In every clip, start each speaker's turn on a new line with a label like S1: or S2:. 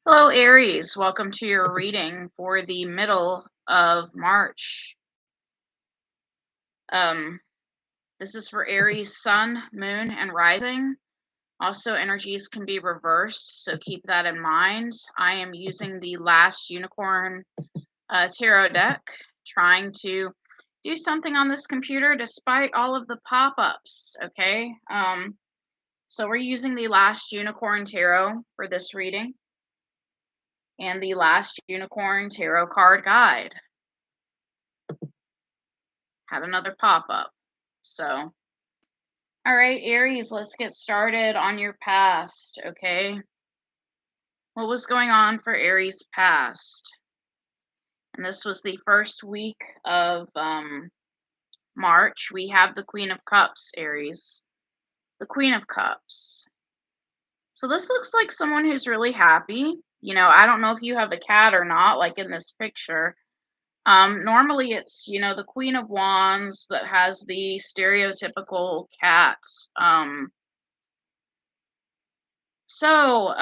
S1: Hello, Aries. Welcome to your reading for the middle of March. Um, this is for Aries, Sun, Moon, and Rising. Also, energies can be reversed, so keep that in mind. I am using the Last Unicorn Tarot deck, trying to do something on this computer despite all of the pop-ups. Okay, so we're using the Last Unicorn Tarot for this reading, and the Last Unicorn Tarot card guide had another pop-up. So, all right, Aries, let's get started on your past, okay? What was going on for Aries past? And this was the first week of March. We have the Queen of Cups, Aries. The Queen of Cups. So this looks like someone who's really happy. I don't know if you have a cat or not, like in this picture. Normally it's, the Queen of Wands that has the stereotypical cat. Um, so,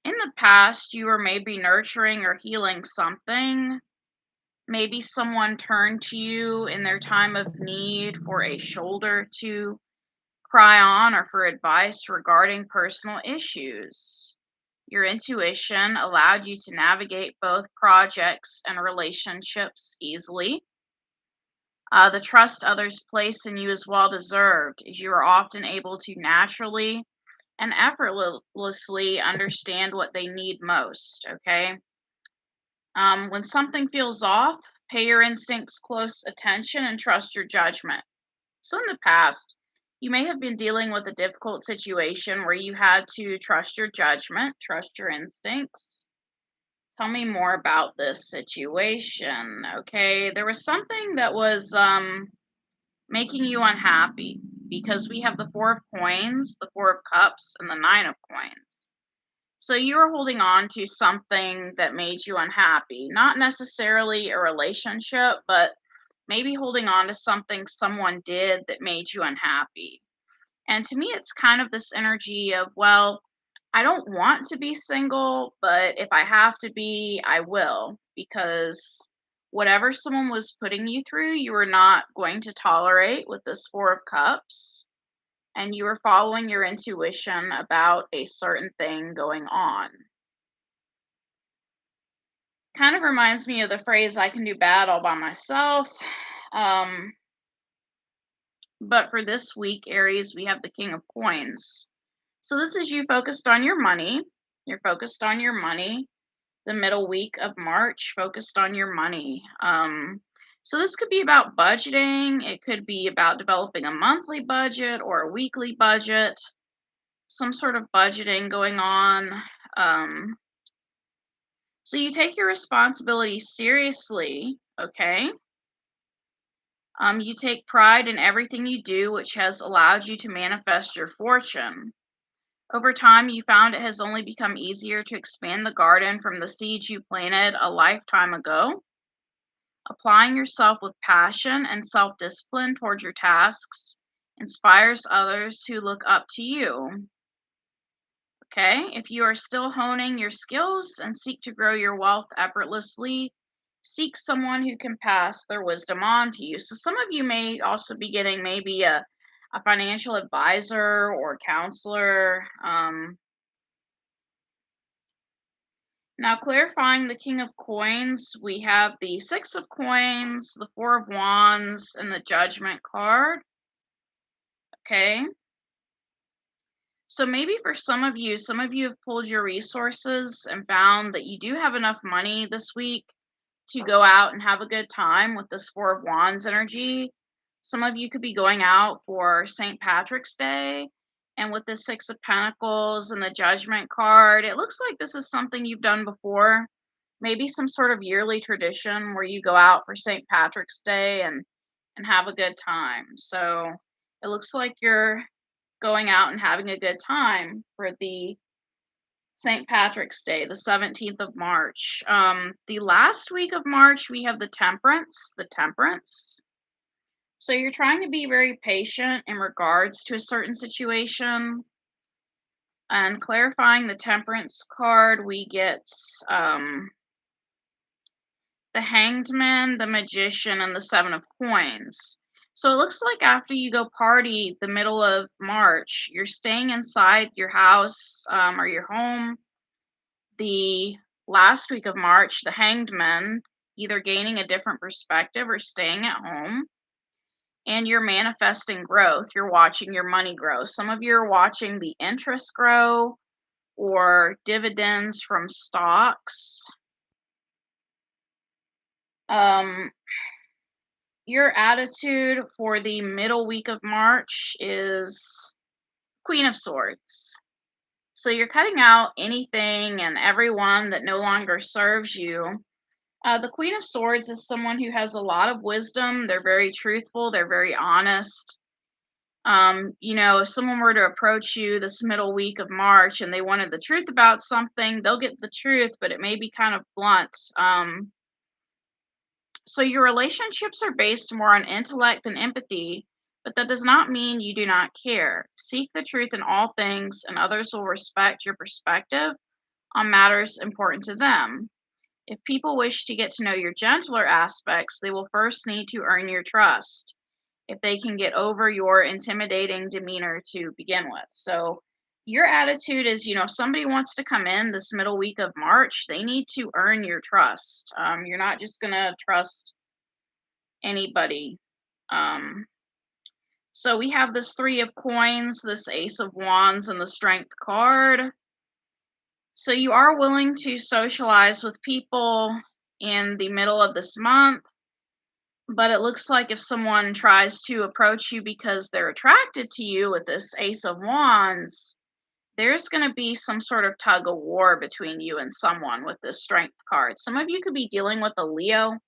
S1: in the past, you were maybe nurturing or healing something. Maybe someone turned to you in their time of need for a shoulder to cry on or for advice regarding personal issues. Your intuition allowed you to navigate both projects and relationships easily. The trust others place in you is well deserved, as you are often able to naturally and effortlessly understand what they need most. Okay. When something feels off, pay your instincts close attention and trust your judgment. So, in the past, you may have been dealing with a difficult situation where you had to trust your judgment, trust your instincts. Tell me more about this situation. Okay, there was something that was making you unhappy because we have the Four of Coins, the Four of Cups, and the Nine of Coins. So you were holding on to something that made you unhappy, not necessarily a relationship, but maybe holding on to something someone did that made you unhappy. And to me, it's kind of this energy of, well, I don't want to be single, but if I have to be, I will, because whatever someone was putting you through, you were not going to tolerate with this Four of Cups, and you were following your intuition about a certain thing going on. Kind of reminds me of the phrase, I can do bad all by myself. Um, but for this week, Aries, we have the King of Coins. So this is you focused on your money. You're focused on your money. The middle week of March, focused on your money. So this could be about budgeting. It could be about developing a monthly budget or a weekly budget, some sort of budgeting going on. Um, so you take your responsibility seriously, okay? You take pride in everything you do, which has allowed you to manifest your fortune. Over time, you found it has only become easier to expand the garden from the seeds you planted a lifetime ago. Applying yourself with passion and self discipline towards your tasks inspires others who look up to you. Okay, if you are still honing your skills and seek to grow your wealth effortlessly, seek someone who can pass their wisdom on to you. So, some of you may also be getting maybe a financial advisor or counselor. Now, clarifying the King of Coins, we have the Six of Coins, the Four of Wands, and the Judgment card. Okay. So maybe for some of you have pulled your resources and found that you do have enough money this week to go out and have a good time with this Four of Wands energy. Some of you could be going out for St. Patrick's Day. And with the Six of Pentacles and the Judgment card, it looks like this is something you've done before. Maybe some sort of yearly tradition where you go out for St. Patrick's Day and have a good time. So it looks like you're going out and having a good time for the St. Patrick's Day, the 17th of March. The last week of March, we have the Temperance, the Temperance. So you're trying to be very patient in regards to a certain situation. And clarifying the Temperance card, we get the Hanged Man, the Magician, and the Seven of Coins. So it looks like after you go party the middle of March, you're staying inside your house or your home. The last week of March, the Hanged Man, either gaining a different perspective or staying at home. And you're manifesting growth. You're watching your money grow. Some of you are watching the interest grow or dividends from stocks. Um, your attitude for the middle week of March is Queen of Swords. So you're cutting out anything and everyone that no longer serves you. The Queen of Swords is someone who has a lot of wisdom. They're very truthful. They're very honest. If someone were to approach you this middle week of March and they wanted the truth about something, they'll get the truth, but it may be kind of blunt. So your relationships are based more on intellect and empathy, but that does not mean you do not care. Seek the truth in all things, and others will respect your perspective on matters important to them. If people wish to get to know your gentler aspects, they will first need to earn your trust if they can get over your intimidating demeanor to begin with. So, your attitude is, if somebody wants to come in this middle week of March, they need to earn your trust. You're not just going to trust anybody. Um, so, we have this Three of Coins, this Ace of Wands, and the Strength card. So, you are willing to socialize with people in the middle of this month. But it looks like if someone tries to approach you because they're attracted to you with this Ace of Wands, there's going to be some sort of tug of war between you and someone with this Strength card. Some of you could be dealing with a Leo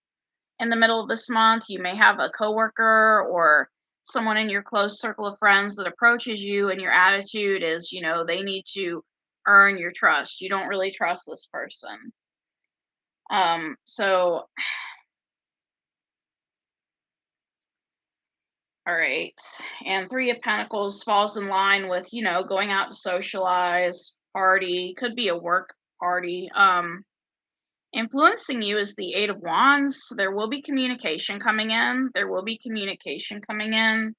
S1: in the middle of this month. You may have a coworker or someone in your close circle of friends that approaches you, and your attitude is, they need to earn your trust. You don't really trust this person. So All right. And Three of Pentacles falls in line with, going out to socialize, party, could be a work party. Influencing you is the Eight of Wands. There will be communication coming in. There will be communication coming in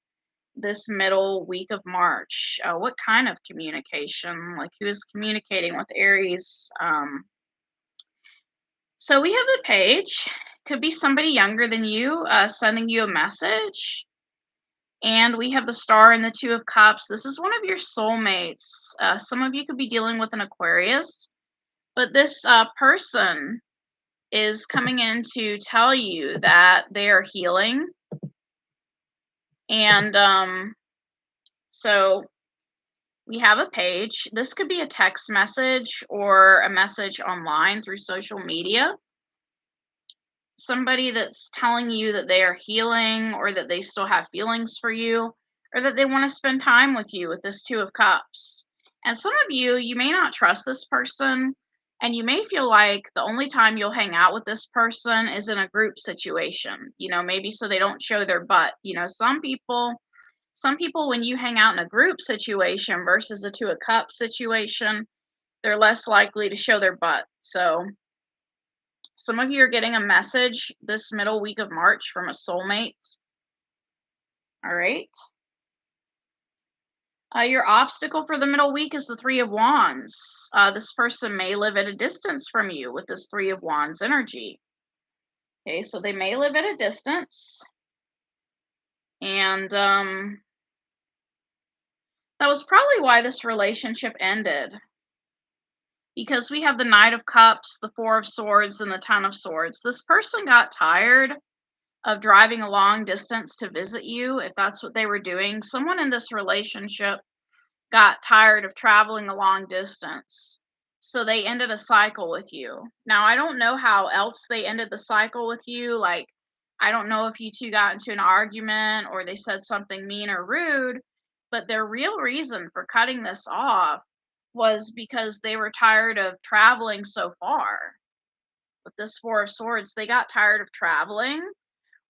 S1: this middle week of March. What kind of communication? Like, who is communicating with Aries? So we have the Page. Could be somebody younger than you sending you a message. And we have the Star and the Two of Cups. This is one of your soulmates. Some of you could be dealing with an Aquarius, but this person is coming in to tell you that they are healing. And so we have a Page. This could be a text message or a message online through social media. Somebody that's telling you that they are healing or that they still have feelings for you or that they want to spend time with you with this Two of Cups. And some of you, you may not trust this person and you may feel like the only time you'll hang out with this person is in a group situation, maybe so they don't show their butt. Some people when you hang out in a group situation versus a Two of Cups situation, they're less likely to show their butt. So some of you are getting a message this middle week of March from a soulmate. All right. Your obstacle for the middle week is the Three of Wands. This person may live at a distance from you with this Three of Wands energy. Okay, so they may live at a distance. And that was probably why this relationship ended. Because we have the Knight of Cups, the Four of Swords, and the Ten of Swords. This person got tired of driving a long distance to visit you, if that's what they were doing. Someone in this relationship got tired of traveling a long distance. So they ended a cycle with you. Now, I don't know how else they ended the cycle with you. Like, I don't know if you two got into an argument or they said something mean or rude, but their real reason for cutting this off was because they were tired of traveling so far. With this Four of Swords, they got tired of traveling,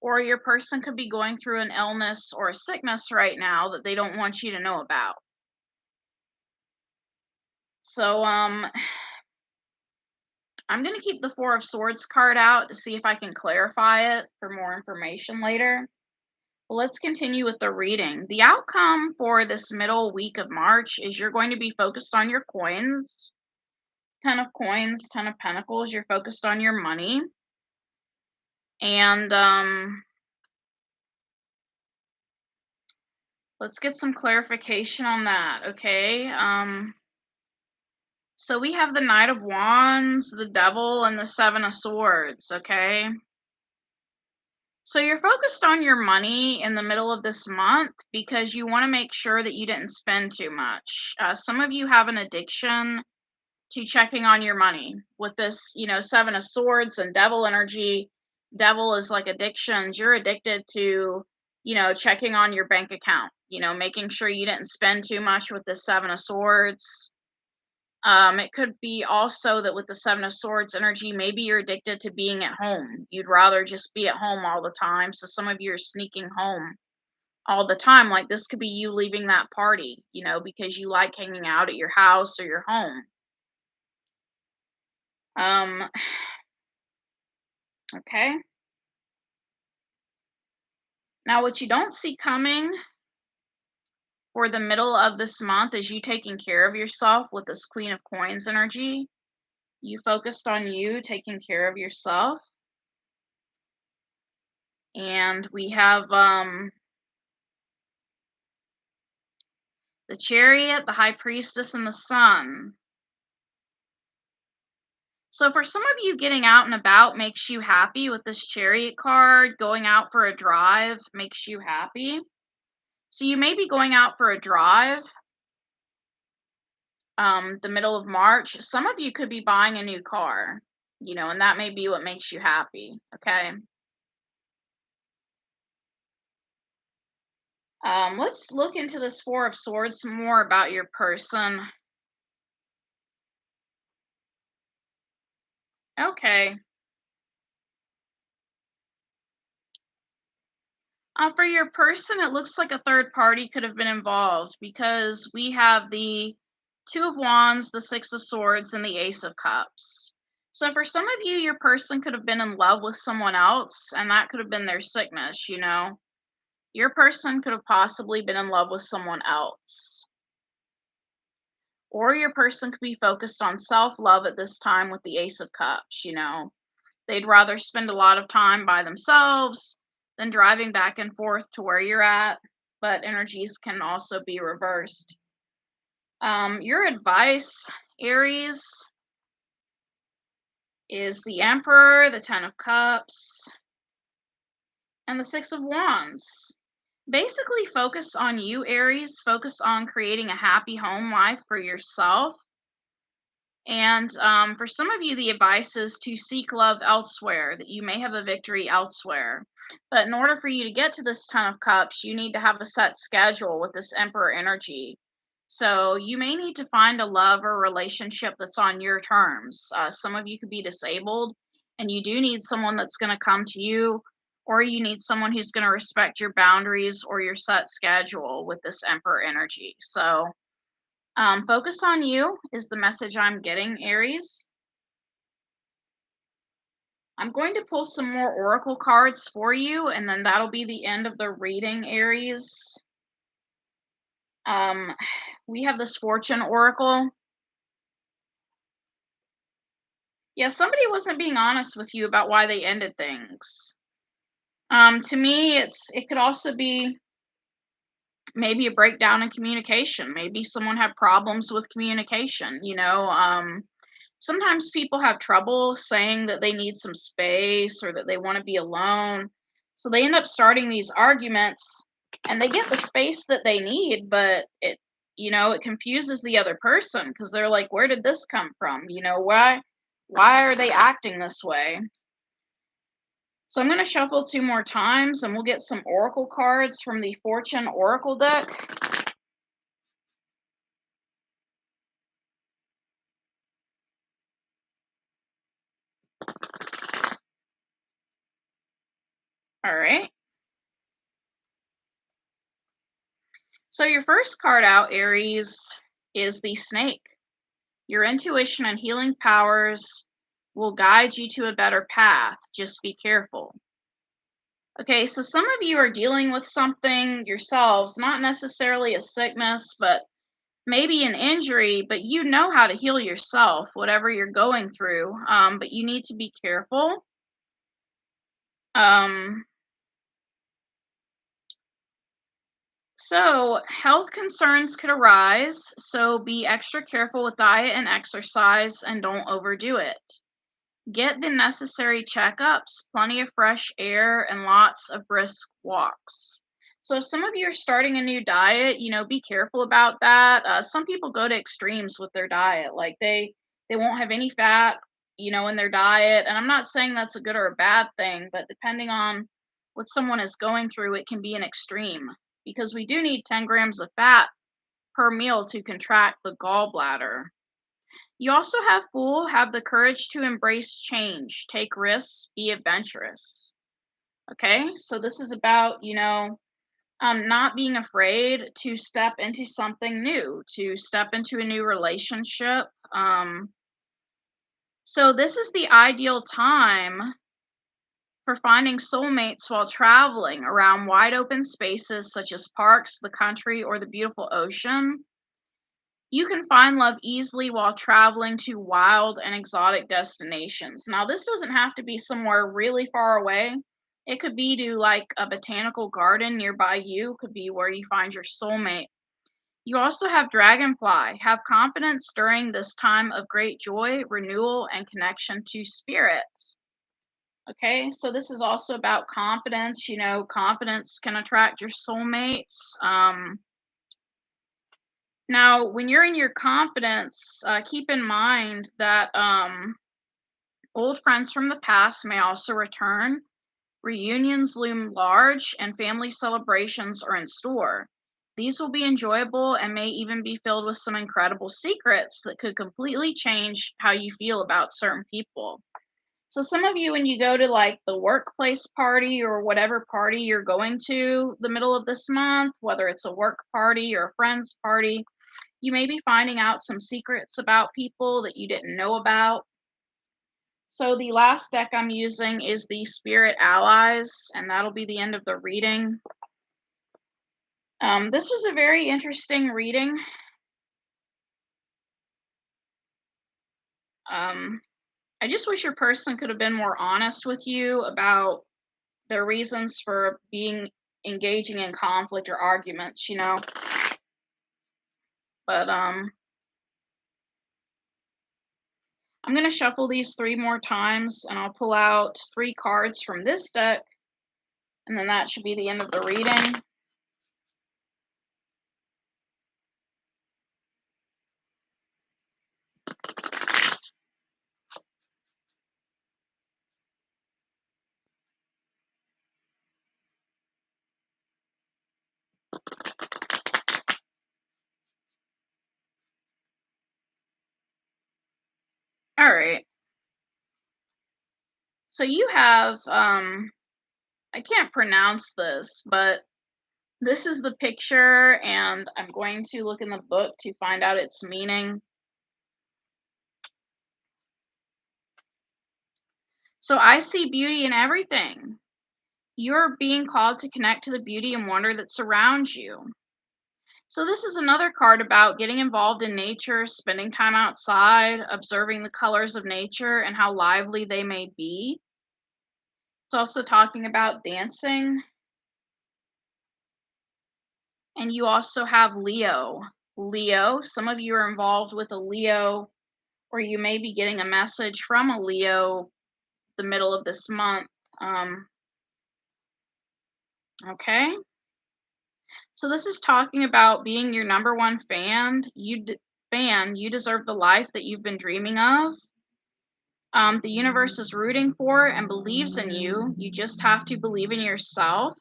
S1: or your person could be going through an illness or a sickness right now that they don't want you to know about. So, I'm going to keep the Four of Swords card out to see if I can clarify it for more information later. Well, let's continue with the reading. The outcome for this middle week of March is you're going to be focused on your coins. 10 of coins, 10 of pentacles. You're focused on your money. And let's get some clarification on that, okay? So we have the Knight of Wands, the Devil, and the Seven of Swords, okay? So you're focused on your money in the middle of this month because you want to make sure that you didn't spend too much. Some of you have an addiction to checking on your money with this, Seven of Swords and Devil energy. Devil is like addictions. You're addicted to, checking on your bank account, making sure you didn't spend too much with this Seven of Swords. It could be also that with the Seven of Swords energy, maybe you're addicted to being at home. You'd rather just be at home all the time. So some of you are sneaking home all the time. Like this could be you leaving that party, because you like hanging out at your house or your home. Um, okay. Now, what you don't see coming for the middle of this month is you taking care of yourself with this Queen of Coins energy. You focused on you taking care of yourself. And we have the Chariot, the High Priestess, and the Sun. So for some of you, getting out and about makes you happy with this Chariot card. Going out for a drive makes you happy. So you may be going out for a drive the middle of March. Some of you could be buying a new car, and that may be what makes you happy, okay? Let's look into this Four of Swords more about your person. Okay. For your person, it looks like a third party could have been involved because we have the Two of Wands, the Six of Swords, and the Ace of Cups. So for some of you, your person could have been in love with someone else, and that could have been their sickness, Your person could have possibly been in love with someone else. Or your person could be focused on self-love at this time with the Ace of Cups, They'd rather spend a lot of time by themselves than driving back and forth to where you're at, but energies can also be reversed. Your advice, Aries, is the Emperor, the Ten of Cups, and the Six of Wands. Basically, focus on you, Aries. Focus on creating a happy home life for yourself. And for some of you, the advice is to seek love elsewhere, that you may have a victory elsewhere. But in order for you to get to this Ten of Cups, you need to have a set schedule with this Emperor energy. So you may need to find a love or relationship that's on your terms. Some of you could be disabled, and you do need someone that's going to come to you, or you need someone who's going to respect your boundaries or your set schedule with this Emperor energy. So focus on you is the message I'm getting, Aries. I'm going to pull some more oracle cards for you, and then that'll be the end of the reading, Aries. We have this Fortune Oracle. Yeah, somebody wasn't being honest with you about why they ended things. To me, it could also be maybe a breakdown in communication. Maybe someone had problems with communication, sometimes people have trouble saying that they need some space or that they want to be alone. So they end up starting these arguments and they get the space that they need, but it confuses the other person because they're like, where did this come from? Why are they acting this way? So I'm going to shuffle two more times and we'll get some oracle cards from the Fortune Oracle deck. All right. So your first card out, Aries, is the Snake. Your intuition and healing powers will guide you to a better path. Just be careful. Okay, so some of you are dealing with something yourselves, not necessarily a sickness, but maybe an injury, but you know how to heal yourself, whatever you're going through. But you need to be careful. Um, so health concerns could arise, so be extra careful with diet and exercise and don't overdo it. Get the necessary checkups, plenty of fresh air, and lots of brisk walks. So, if some of you are starting a new diet, be careful about that. Some people go to extremes with their diet, like they won't have any fat, in their diet. And I'm not saying that's a good or a bad thing, but depending on what someone is going through, it can be an extreme because we do need 10 grams of fat per meal to contract the gallbladder. You also have the courage to embrace change, take risks, be adventurous. Okay, so this is about, not being afraid to step into something new, to step into a new relationship. So this is the ideal time for finding soulmates while traveling around wide open spaces such as parks, the country, or the beautiful ocean. You can find love easily while traveling to wild and exotic destinations. Now, this doesn't have to be somewhere really far away. It could be to like a botanical garden nearby you, could be where you find your soulmate. You also have dragonfly. Have confidence during this time of great joy, renewal, and connection to spirit. Okay, so this is also about confidence. Confidence can attract your soulmates. Now, when you're in your confidence, keep in mind that old friends from the past may also return. Reunions loom large, and family celebrations are in store. These will be enjoyable and may even be filled with some incredible secrets that could completely change how you feel about certain people. So, some of you, when you go to like the workplace party or whatever party you're going to the middle of this month, whether it's a work party or a friend's party, you may be finding out some secrets about people that you didn't know about. So the last deck I'm using is the Spirit Allies, and that'll be the end of the reading. This was a very interesting reading. I just wish your person could have been more honest with you about their reasons for engaging in conflict or arguments. But I'm going to shuffle these 3 more times, and I'll pull out 3 cards from this deck, and then that should be the end of the reading. All right. So you have, I can't pronounce this, but this is the picture, and I'm going to look in the book to find out its meaning. So I see beauty in everything. You're being called to connect to the beauty and wonder that surrounds you. So this is another card about getting involved in nature, spending time outside, observing the colors of nature and how lively they may be. It's also talking about dancing. And you also have Leo. Leo, some of you are involved with a Leo, or you may be getting a message from a Leo the middle of this month. Okay. So this is talking about being your number one fan. You deserve the life that you've been dreaming of. The universe is rooting for and believes in you. You just have to believe in yourself.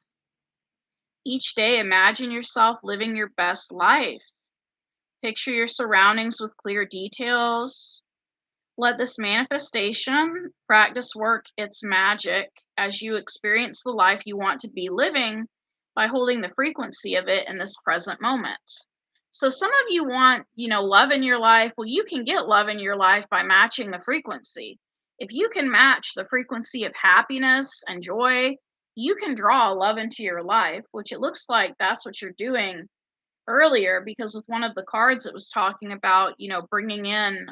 S1: Each day, imagine yourself living your best life. Picture your surroundings with clear details. Let this manifestation practice work its magic as you experience the life you want to be living by holding the frequency of it in this present moment. So some of you want, love in your life. Well, you can get love in your life by matching the frequency. If you can match the frequency of happiness and joy, you can draw love into your life, which it looks like that's what you're doing earlier, because with one of the cards it was talking about, bringing in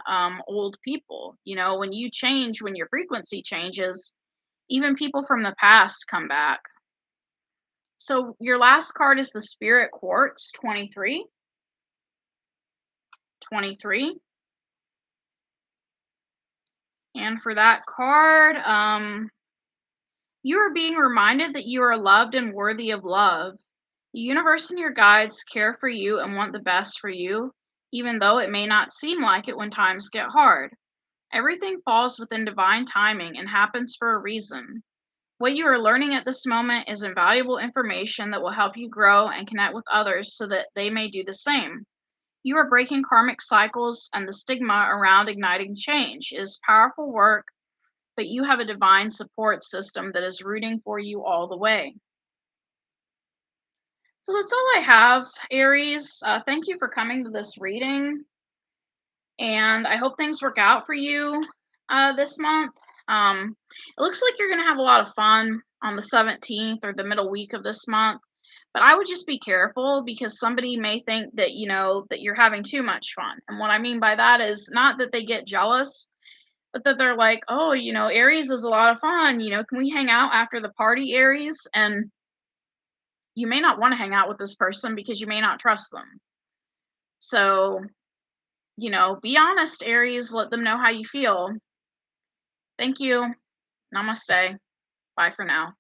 S1: old people. When you change, when your frequency changes, even people from the past come back. So your last card is the Spirit Quartz, 23, 23. And for that card, you are being reminded that you are loved and worthy of love. The universe and your guides care for you and want the best for you, even though it may not seem like it when times get hard. Everything falls within divine timing and happens for a reason. What you are learning at this moment is invaluable information that will help you grow and connect with others so that they may do the same. You are breaking karmic cycles and the stigma around igniting change. It is powerful work, but you have a divine support system that is rooting for you all the way. So that's all I have, Aries. Thank you for coming to this reading, and I hope things work out for you this month. It looks like you're going to have a lot of fun on the 17th or the middle week of this month, but I would just be careful because somebody may think that, that you're having too much fun. And what I mean by that is not that they get jealous, but that they're like, "Oh, Aries is a lot of fun. Can we hang out after the party, Aries?" And you may not want to hang out with this person because you may not trust them. So, be honest, Aries. Let them know how you feel. Thank you. Namaste. Bye for now.